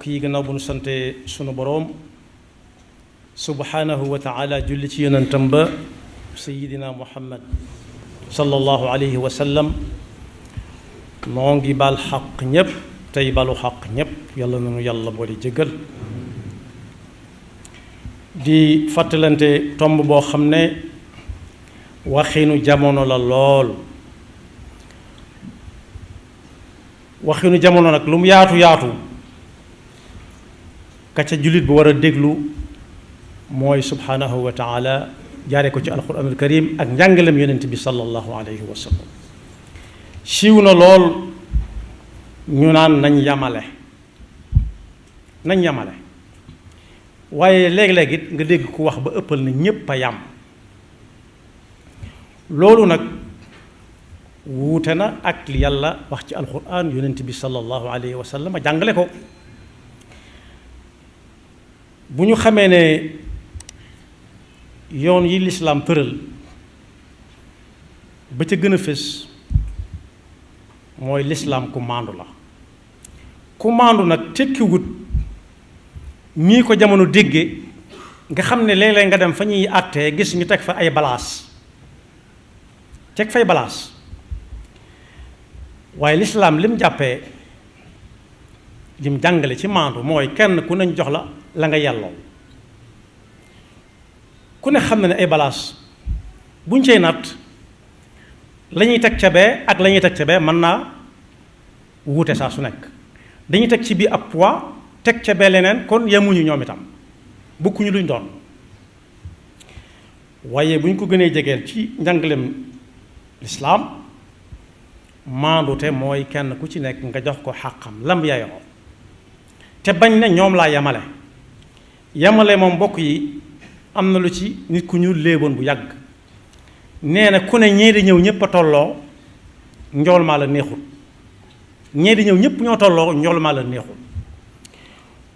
kii gannaaw bu nu sante sunu boroom subhanahu wa taala julli ci yonentam ba sayidina muhammad sallallahu alayhi wa sallam noo ngi baal xaq ñépp tey balu xaq ñépp yàlla nanu yàlla boole jéggal di fàttalante tomb boo xam ne waxinu jamono la lool waxinu jamono nag lu mu yaatu yaatu ka ca jullit bu war a déglu mooy subhanahu wa taala jaare ko ci alquranul karim ak njàngalem yonent bi sallallahu alayhi wa sallam siiw na lool ñu naan nañ yamale waaye léeg-léeg it nga dégg ku wax ba ëppal na ñépp a yam loolu nag wuute na ak li yàlla wax ci alquran yonent bi sallallahu alayhi wa sallam a jàngale ko bu ñu xamee ne yoon yi lislaam tëral ba ca gën a fés mooy lislaam ku maandu la ku maandu nag tekkiwut ñii ko jamono dégge nga xam ne léeg-léeg nga dem fa ñuy àttee gis ñu teg fa ay balaas teg fay balaas waaye lislaam lim jàppee lim jàngale ci maandu mooy kenn ku nañ jox la nga yelloo ku ne xam na ne ay balaas buñ cey natt la ñuy teg ca bee ak la ñuy teg ca bee mën naa wuute saa su nekk dañuy teg ci bii ab poids teg ca bee leneen kon yemuñu ñoom itam bokkuñu luñ doon waaye bu ñu ko gënee jegeel ci njàngalem lislaam maandute mooy kenn ku ci nekk nga jox ko xàqam lam yayoo te bañ ne ñoom laa yamale moom mbokk yi am na lu ci nit ku ñu léeboon bu yàgg nee na ku ne ñee di ñëw ñëpp a tolloo njool maa la neexul ñee di ñëw ñëpp ñoo tolloo njool maa la neexul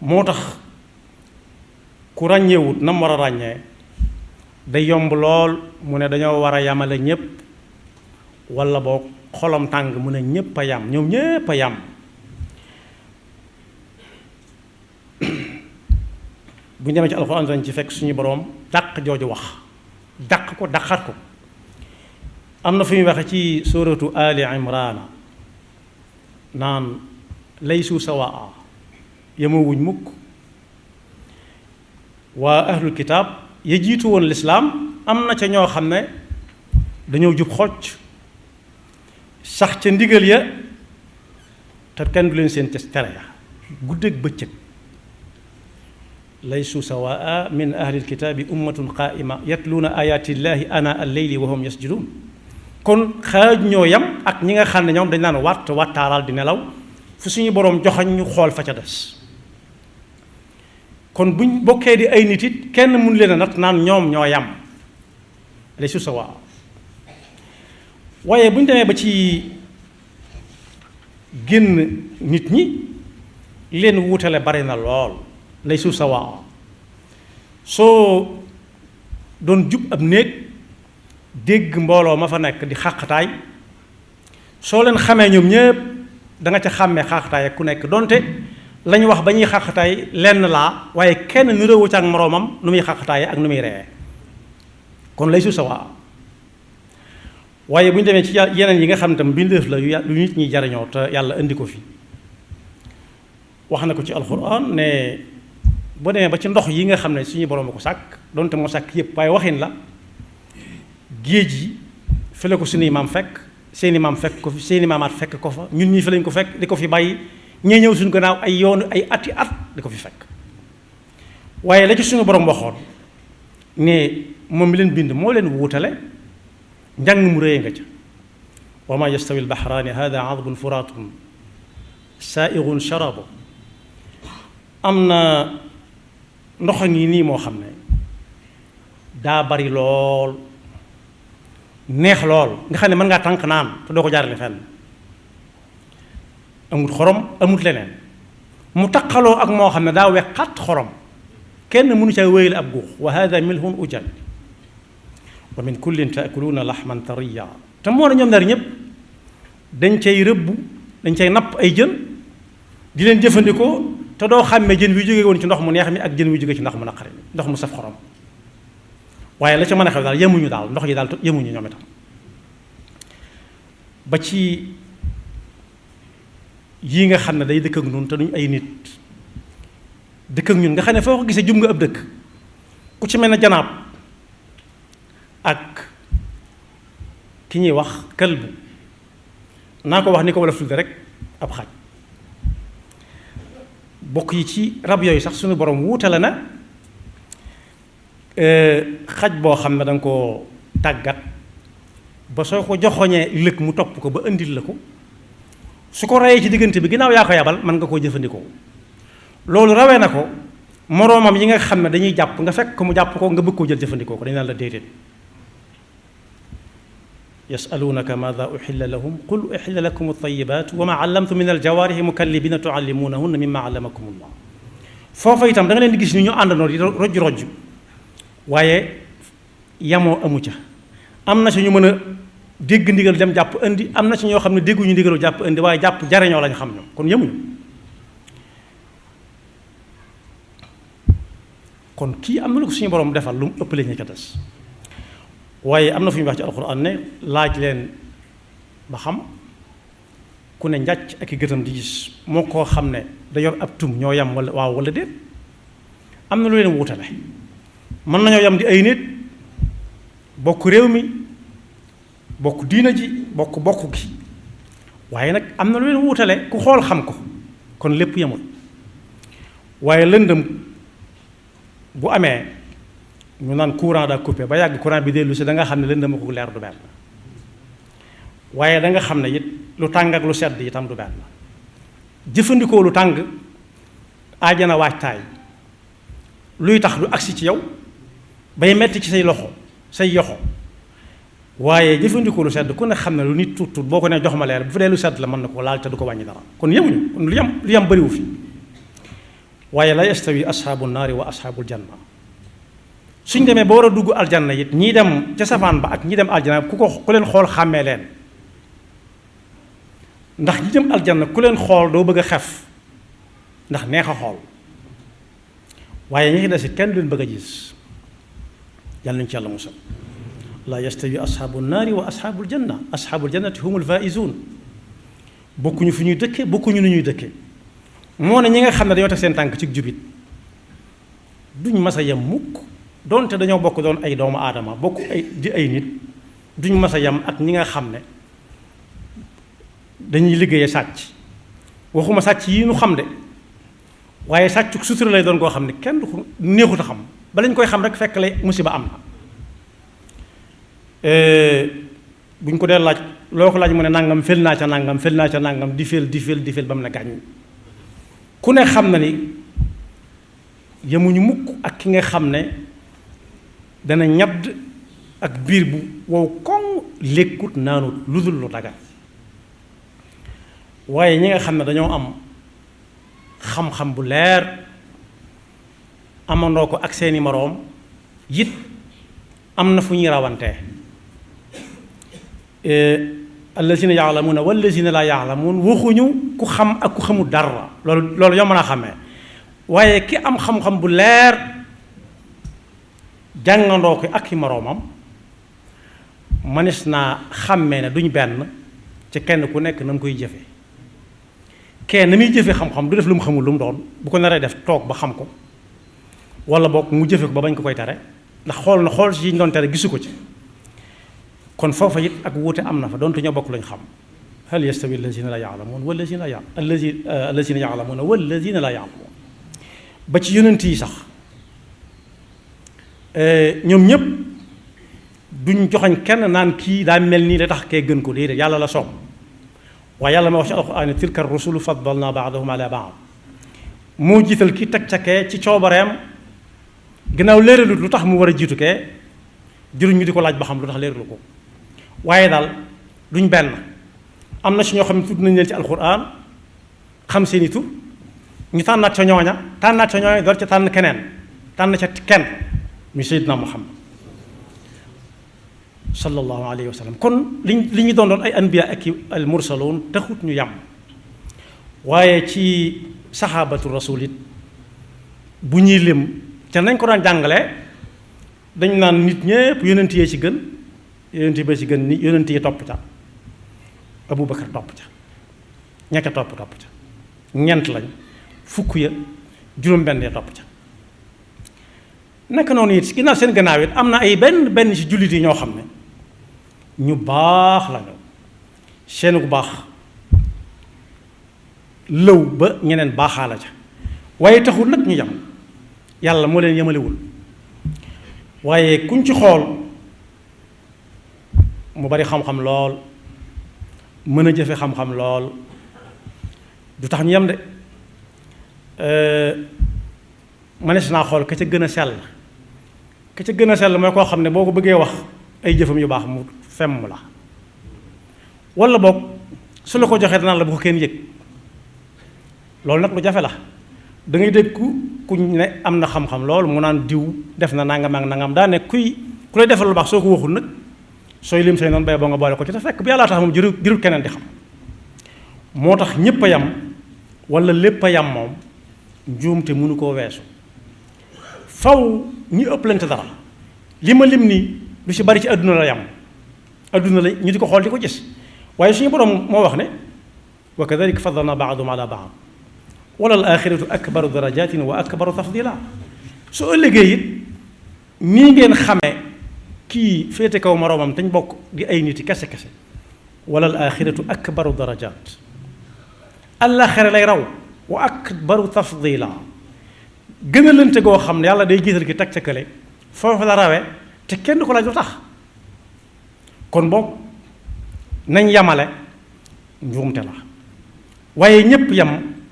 moo tax ku ràññeewut na mu war a ràññee day yomb lool mu ne dañoo war a yamale ñëpp walla boo xolam tàng mu ne ñëpp a yam ñoom ñëpp a yam bu ñu demee ci alxuraan dañ ci fekk suñu boroom dàq jooju wax dàq ko dàqat ko am na fu ñu waxe ci suratu ali imrana naan laysu sawaa yemowuñ mukk waa ahlul kitaab ya jiitu woon lislaam am na ca ñoo xam ne dañoo jub xocc sax ca ndigal ya te kenn du leen seen ca tere ya guddeeg bëccëg laysu sawaa min ahlil kitaabi ummatun qaa'ima yatluuna ayaatillahi ana al-layli wa hum yasjuduun kon xaaj ñoo yam ak ñi nga xam ne ñoom dañ naan wattaaral di nelaw fu suñu boroom joxañ ñu xool fa ca des kon buñ bokkee di ay nit it kenn mun leen a nat naan ñoom ñoo yam laysu sawaa waaye bu ñu demee ba ci génn nit ñi leen wuutale bari na lool laysu sawaa soo doon jub ab néeg dégg mbooloo ma fa nekk di xàqataay soo leen xamee ñoom ñépp da nga ca xàmmee xàqataay ak ku nekk donte lañu wax ba ñuy xàqataay lenn laa waaye kenn nirowu ca ak moroomam nu muy xàqataay ak nu muy ree kon laysu sawaa waaye bu ñu demee ci yeneen yi nga xam ne tam mbindeef la lu nit ñi jariñoo te yàlla indi ko fi wax na ko ci alxuraan ne boo demee ba ci ndox yi nga xam ne suñu borom a ko sàkk donte moo sàkk yépp waaye waxin la géej yi fi la ko suñuy maam fekk seeni maam fekk ko fi seeni maamaat fekk ko fa ñun ñii fi lañ ko fekk di ko fi bàyyi ñee ñëw suñu gannaaw ay yoonu ay ati at di ko fi fekk waaye la ci suñu borom waxoon ne moom mi leen bind moo leen wuutale njàng mu réy nga ca wa ma yastawi albaxraani hada adbun furaatun saaigun sharabu am na ndox a ngi nii moo xam ne daa bari lool neex lool nga xam ne mën ngaa tànk naan te doo ko jaarale fenn amut xorom amut leneen mu taqaloo ak moo xam ne daa wex xat xorom kenn mënu ca wéyale ab guux wa hada milhun ujaj wa min kullin taakuluuna laxman tariya te moo ne ñoom ñaar ñëpp dañ cay rëbb dañ cay napp ay jën di leen jëfandikoo te doo xàmmee jën wi jóge woon ci ndox mu neex mi ak jën wi jóge ci ndox mu naqari mi ndox mu saf xorom waaye la ca mën a xew daal yemuñu daal ndox yi daal yemuñu ñoom itam ba ci yii nga xam ne day dëkk ak ñun te duñ ay nit dëkk ak ñun nga xam ne foo ko gisee jum nga ab dëkk ku ci mel ne janaab ak ki ñuy wax këlbu naa ko wax ni ko wala tudde rek ab xaj bokk yi ci rab yooyu sax suñu borom wuutale na xaj boo xam ne da nga koo tàggat ba soo ko joxoñee lëg mu topp ko ba indil la ko su ko rayee ci diggante bi ginnaaw yaa ko yabal mën nga koo jëfandikoo loolu rawee na ko moroomam yi nga xam ne dañuy jàpp nga fekk ko mu jàpp ko nga bëgg koo jël jëfandikoo ko dañu naan la déedéet yasalunaka maada uxilla lahum qul uxilla lakum altayibat wa ma allamtu min aljawaarihi mukallibina tuallimunahunna mimma allamakum allah foofa itam da nga leen di gis ni ñu àndandoo di rojj waaye yamoo amu ca am na si ñu mën a dégg ndigal dem jàpp indi am na ci ñoo xam ne dégguñu ndigalu jàpp indi waaye jàpp jariñoo lañ xam ñoom kon yemuñu kon kii am na lu ko suñu borom defal lu mu ëppale ña ca des waaye am na fu ñu wax ci alxuraan ne laaj leen ba xam ku ne njàcc ak i gëtam di gis moo koo xam ne da yor ab tum ñoo yam wala waaw wala déet am na lu leen wutale mën nañoo yam di ay nit bokk réew mi bokk diina ji bokk gi waaye nag am na lu leen wutale ku xool xam ko kon lépp yemul waaye lëndëm bu amee ñu naan courant daa coupé ba yàgg courant bi dellu si da nga xam ne lëndëm ko leer du benn waaye da nga xam ne it lu tàng ak lu sedd itam du benn jëfandikoo lu tàng aajana waajtaay luy tax du agsi ci yow bay metti ci say loxo say yoxo waaye jëfandikoo lu sedd ku ne xam ne lu nit tuut boo ko ne jox ma leer bu fa dee lu sedd la mën na ko laal te du ko wàññi dara kon yemuñu kon lu yam bëriwu fi waaye la yastawi ashaabu naari wa ashaabul janna suñ demee ba war a dugg aljanna it ñii dem ca safaan ba ak ñi dem aljanna ku leen xool xàmmee leen ndax ñi dem aljanna ku leen xool doo bëgg a xef ndax neex a xool waaye ñi ci des it kenn du leen bëgg a gis yàlla nañu ci yàlla musal la yastawi ashaabu naari wa ashaabul janna ashaabul jannati humul faaizuun bokkuñu fu ñuy dëkke bokkuñu ni ñuy dëkke moo ne ñi nga xam ne dañoo teg seen tànk ci jubit duñ mas a yem mukk doonte dañoo bokk doon ay doomu aadama bokk ay nit duñ mas a yem ak ñi nga xam ne dañuy liggéeye sàcc waxuma sàcc yi ñu xam de waaye sàcc sutura lay doon koo xam ne kenn du ko neexut a xam ba lañ koy xam rek fekk lay musiba am na buñ ko dee laaj loo ko laaj mu ne nangam fel naa ca nangam di fel ba mu ne gàññ ku ne xam na ni yemuñu mukk ak ki nga xam ne dana ñadd ak biir bu wow koŋ lékkut naanut lu dul lu dagal waaye ñi nga xam ne dañoo am xam-xam bu leer amandoo ko ak seeni moroom it am na fu ñuy rawantee allazina yaalamuuna wallazina laa yaalamuun waxuñu ku xam ak ku xamul dara loolu yoo mën a xàmmee waaye ki am xam-xam bu leer jàngandoo ko ak i moroomam manis naa xàmmee ne duñ benn ci kenn ku nekk na mu koy jëfe kenn na muy jëfe xam-xam du def lu mu xamul lu mu doon bu ko naree def toog ba xam ko wala boog mu jëfe ko ba bañ ko koy tere ndax xool si ñu doon tere gisu ko ci kon foofa it ak wuute am na fa doonte ñoo bokk lañ xam hal yastawi allazina la yaalamuun wallazina yaalamuuna wallazina la yaalamuun ba ci yonent yi sax ñoom ñëpp duñ joxañ kenn naan kii daa mel nii la tax kee gën ko déedéet yàlla la soob waaye yàlla ma wax ci alxuraan tilka rusulu faddalna baadahum ala baad moo jiital ki teg ca kee ci coobareem gannaaw léeralut lu tax mu war a jiitu kee jëruñ ñu di ko laaj ba xam lu tax léeralu ko waaye daal duñ benn am na si ñoo xam ne tudd nañ leen ci alxuraan xam seeni tur ñu tànnaat ca ñooña door ca tànn keneen tànn ca kenn muy Seydina Muhammad sallallahu alayhi wa sallam kon li ñu doon ay anbiya ak al mursaloon taxut ñu yam waaye ci saxaabatu rasul it bu ñuy lim ca nañ ko daan jàngale dañ naan nit ñépp yonent yee ci gën yonent yi ba ci gën ni yonent yi topp ca Abubakar topp ca ñekka topp ca ñent lañ fukk ya juróom-benn ya topp ca naka noonu it ginnaaw seen gannaaw it am na ay benn ci jullit yi ñoo xam ne ñu baax lañu seen bu baax lëw ba ñeneen baaxaala ca waaye taxul nag ñu yam yàlla moo leen yemalewul waaye kuñ ci xool mu bari xam-xam lool mën a jëfe xam-xam lool du tax ñu yem de mënees naa xool ka ca gën a sell ka ca gën a sell mooy koo xam ne boo ko bëggee wax ay jëfam yu baax mu femm la walla boog su la ko joxee danaan la bu ko kenn yëg loolu nag lu jafe la da ngay dégg ku ne am na xam-xam loolu mu naan diw def na nangam ak nangam daa ne ku lay defal lu baax soo ko waxul nag sooy lim say noonu bay boo nga boole ko ci te fekk bi yàllaa tax moom jërul keneen di xam moo tax ñépp a yam walla lépp a yam moom njuumte mënu koo weesu faw ñu ëpplante dara li ma lim nii lu ci bari ci àdduna la yam àdduna la ñu di ko xool di ko gis waaye suñu borom moo wax ne wa kadalika faddalna baadum ala baad wala al axiratu akbaru darajatin wa akbaru tafdila su ëllëgee it nii ngeen xamee kii féete kaw moroomam te ñu bokk di ay nit yi kese wala al axiratu akbaru darajat àllaaxira lay raw wa akbaru tafdila gën a lënte goo xam ne yàlla day jiital ki teg ca kële foofu la rawe te kenn du ko laaj lu tax kon boog nañ yamale njuumte la waaye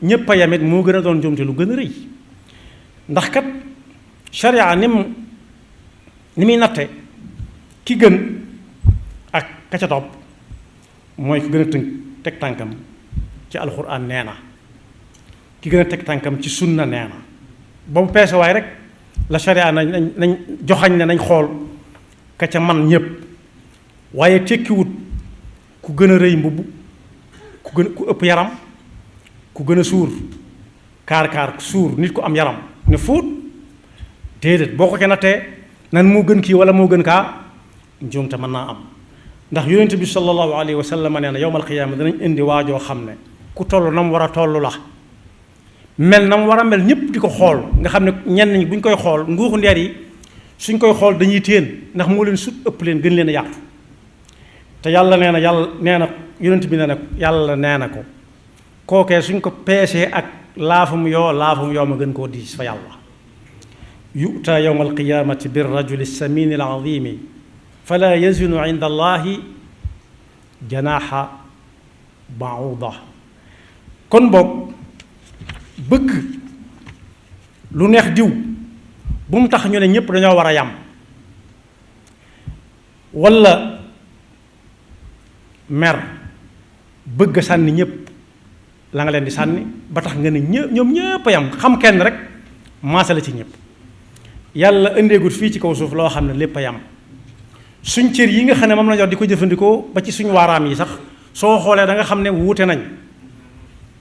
ñépp a yamit moo gën a doon njuumte lu gën a rëy ndax kat sharia ni muy natte ki gën ak ka ca topp mooy ki gën a teg tànkam ci alxuraan nee na ki gën a teg tànkam ci sunna nee na boobu peese waay rek la sharia nañ joxañ ne nañ xool ka ca man ñépp waaye tekkiwut ku gën a rëy mbubb ku ëpp yaram ku gën a suur kaar suur nit ku am yaram ne fóot déedéet boo ko ca nattee nan moo gën kii wala moo gën kaa njuumte mën naa am ndax yonent bi sallallahu alayhi wa sallam nee na yowmal qiyaama danañ indi waajoo xam ne ku toll na mu war a toll la mel na mu war a mel ñëpp di ko xool nga xam ne ñenn ñi bu ñu koy xool nguuxu ndeer yi suñ koy xool dañuy téen ndax moo leen sut ëpp leen gën leen a yaatu te yàlla nee na yonent bi nee na yàlla nee na ko kookee suñ ko peesee ak laafum yoo ma gën koo diis fa yàlla yu'ta yawma alqiyamati bir rajuli samini al azimi fala yazinu inda allahi janaaxa ba'uda kon boog bëgg lu neex diw bu mu tax ñu ne ñépp dañoo war a yam walla mer bëgg a sànni ñépp la nga leen di sànni ba tax nga ne ñoom ñépp a yam xam kenn rek maase la ci ñépp yàlla indeegut fii ci kaw suuf loo xam ne lépp a yam suñ cër yi nga xam ne moom la ñu di ko jëfandikoo ba ci suñu waaraam yi sax soo xoolee da nga xam ne wuute nañ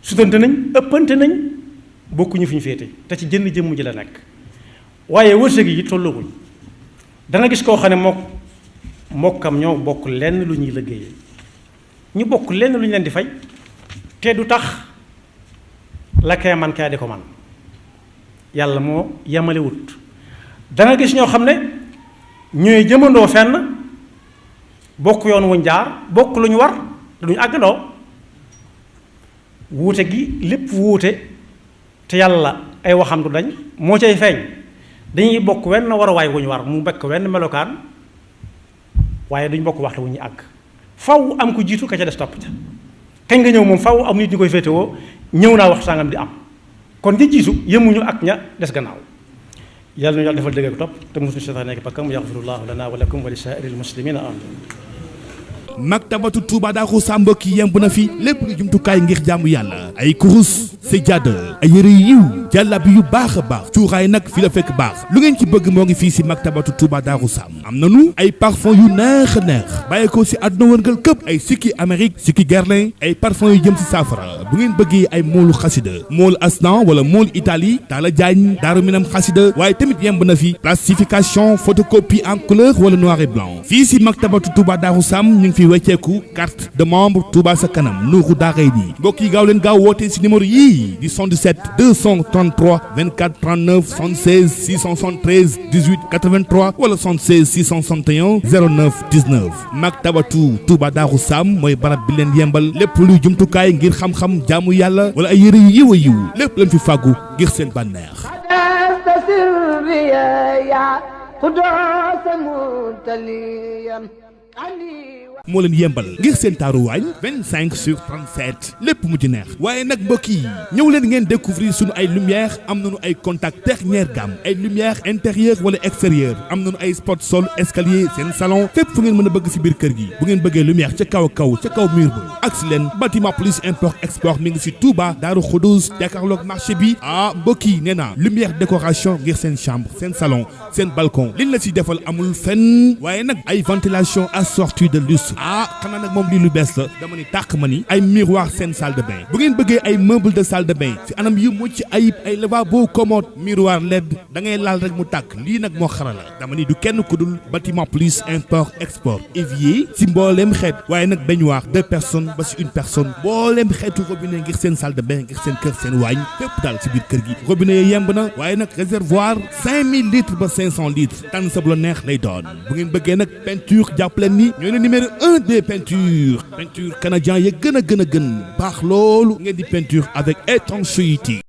sutante nañ ëppante nañ bokkuñu fi ñu féete te ci jënn jëmm ji la nekk waaye wërsëg yi tolluwuñ danga gis koo xam ne mokkam ñoo bokk lenn lu ñuy liggéeyee ñu bokk lenn lu ñu leen di fay te du tax la kee man kee di ko man yàlla moo yemalewut danga gis ñoo xam ne ñooy jëmandoo fenn bokk yoon wuñ jaar bokk lu ñu war te duñu àggandoo wuute gi lépp wuute te yàlla ay waxam du dañ moo cay feeñ dañuy bokk wenn waruwaay wu ñu war mu bekk wenn melokaan waaye duñ bokk waxtu wu ñuy àgg faw am ko jiitu ka ca des topp ca kañ nga ñëw moom faw am nit ñu koy féetewoo ñëw naa waxtu sàngam di am kon ña jiitu yemuñu ak ña des gannaaw yàlla nu yàlla defal dëgg ak topp te mosuñu seytaane nekk bakkam yaxfirullahu lana wa lakum wa li saa'iril muslimina amin maktabatu Touba Darou Sam mbokk yi yemb na fi lépp lu jumtukaay ngir jaamu yàlla ay kurus sajjaada ay yére yiw jàllabi yu baax a baax cuuraay nag fi la fekk baax lu ngeen ci bëgg moo ngi fii si maktabatu Touba Darou Sam am nanu ay parfum yu neex a neex bàyyi ko si àdduna wërngal këpp ay sikki Amérique sikki Guerlain ay parfum yu jëm si saafara bu ngeen bëggee ay moolu xasida moolu Asnan wala moolu Italie Talla Diagne Daaru Minam xasida waaye tamit yemb na fi plastification photocopie en couleur wala noir et blanc fii si maktabatu Touba Darou Sam ñu ngi fi wecceeku carte de membre Touba sa kanam nuuru daaray nii mbokk yi gaaw leen gaaw wootee si numéro yii di 77 233 24 39 76 673 18 83 wala 76 661 09 19 maktabatu Touba Darou Sam mooy barab bi leen yembal lépp luy jumtukaay ngir xam-xam jaamu yàlla wala ay yëre yu yiw a yiw lépp leen fi fàggu ngir seen bànneex moo leen yembal ngir seen taaruwaañ 25/37 lépp mu ci neex waaye nag mbokk yi ñëw leen ngeen découvrir suñu ay lumière am nañu ay contact dernière gamme ay lumière intérieur wala extérieur am nañu ay spot sol escalier seen salon fépp fu ngeen mën a bëgg si biir kër gi bu ngeen bëggee lumière ca kaw ca kaw mur ba ak si leen bâtiment plus import export mi ngi si Touba Daaru Xudoos jàkkaarloog marché bi mbokk yi nee naa lumière décoration ngir seen chambre seen salon seen balcon liñ la si defal amul fenn waaye nag ay ventilation assortie de luxe xanaa nag moom lii lu bees la dama ni tàq ma ni ay miroir seen salle de bain bu ngeen bëggee ay meuble de salle de bain si anam yu mucc ayib ay lavabo commode miroir LED da ngay laal rek mu tàkk lii nag moo xarala dama ni du kenn ku dul bâtiment plus import export évier si mbooleem xeet waaye nag baignoire 2 personnes ba si 1 personne mbooleem xeetu robinet ngir seen salle de bain ngir seen kër seen waañ fépp daal si biir kër gi robinet yi yemb na waaye nag réservoir 5000 litres ba 500 litres tànn sa bu la neex lay doon bu ngeen bëggee nag peinture jàppaleen ni ñoo ne numéro 1 des peinture canadien ya gën a baax loolu ngeen di peinture avec étanchéité